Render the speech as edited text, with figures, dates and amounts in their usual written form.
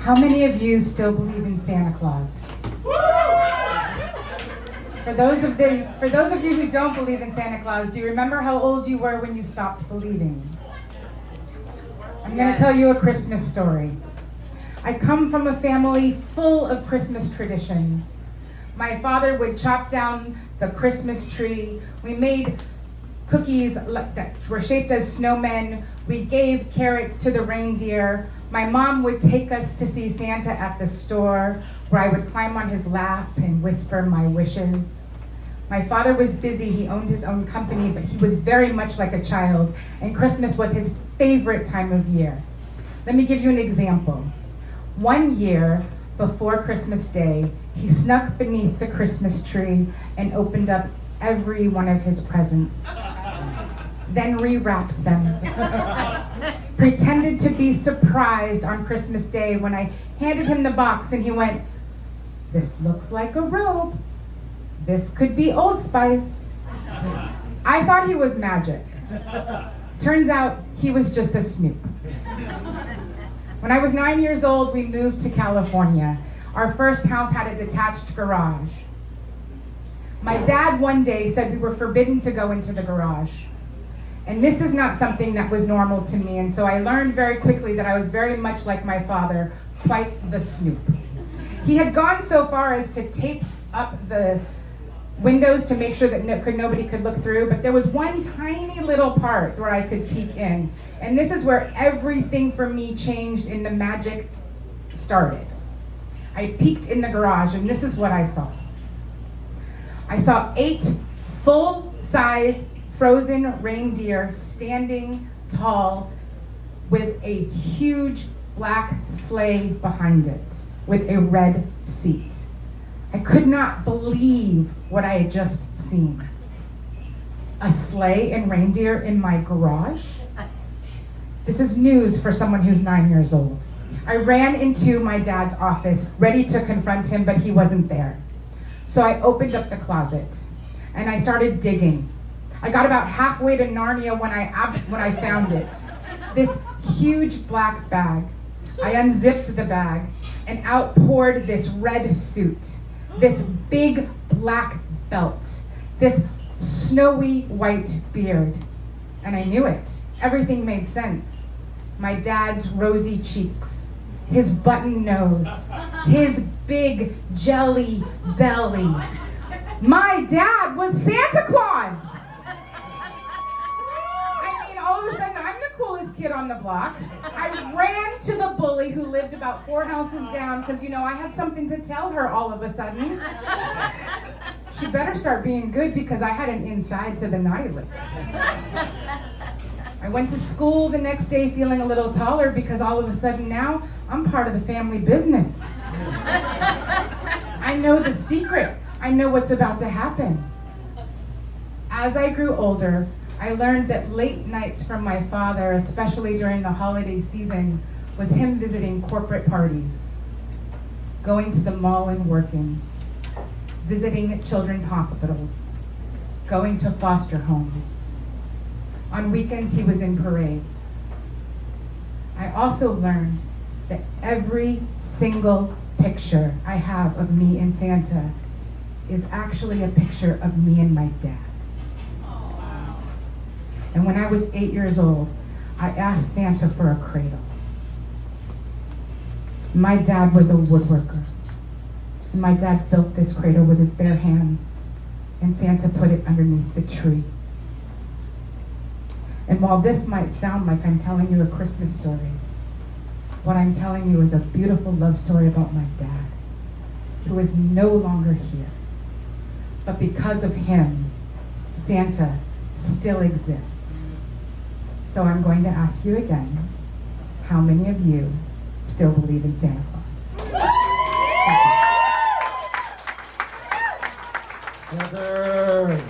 How many of you still believe in Santa Claus? For those of you who don't believe in Santa Claus, do you remember how old you were when you stopped believing? I'm going to tell you a Christmas story. I come from a family full of Christmas traditions. My father would chop down the Christmas tree. We made cookies that were shaped as snowmen. We gave carrots to the reindeer. My mom would take us to see Santa at the store, where I would climb on his lap and whisper my wishes. My father was busy. He owned his own company, but he was very much like a child, and Christmas was his favorite time of year. Let me give you an example. One year, before Christmas Day, he snuck beneath the Christmas tree and opened up every one of his presents, then rewrapped them. Pretended to be surprised on Christmas Day when I handed him the box and he went, "This looks like a robe. This could be Old Spice." I thought he was magic. Turns out he was just a snoop. When I was 9 years old, we moved to California. Our first house had a detached garage. My dad one day said we were forbidden to go into the garage. And this is not something that was normal to me, and so I learned very quickly that I was very much like my father, quite the snoop. He had gone so far as to tape up the windows to make sure that nobody could look through, but there was one tiny little part where I could peek in. And this is where everything for me changed and the magic started. I peeked in the garage and this is what I saw. I saw 8 full-size frozen reindeer standing tall with a huge black sleigh behind it with a red seat. I could not believe what I had just seen. A sleigh and reindeer in my garage? This is news for someone who's 9 years old. I ran into my dad's office, ready to confront him, but he wasn't there. So I opened up the closet and I started digging. I got about halfway to Narnia when I found it. This huge black bag. I unzipped the bag and out poured this red suit, this big black belt, this snowy white beard. And I knew it. Everything made sense. My dad's rosy cheeks, his button nose, his big jelly belly. My dad was Santa Claus! I mean, all of a sudden, I'm the coolest kid on the block. I ran to the bully who lived about 4 houses down because, you know, I had something to tell her all of a sudden. She better start being good because I had an inside to the naughty list. I went to school the next day feeling a little taller because all of a sudden now I'm part of the family business. I know the secret. I know what's about to happen. As I grew older, I learned that late nights from my father, especially during the holiday season, was him visiting corporate parties, going to the mall and working, visiting children's hospitals, going to foster homes. On weekends, he was in parades. I also learned that every single picture I have of me and Santa is actually a picture of me and my dad. And when I was 8 years old, I asked Santa for a cradle. My dad was a woodworker. And my dad built this cradle with his bare hands, and Santa put it underneath the tree. And while this might sound like I'm telling you a Christmas story, what I'm telling you is a beautiful love story about my dad, who is no longer here. But because of him, Santa still exists. So I'm going to ask you again, how many of you still believe in Santa Claus? Heather.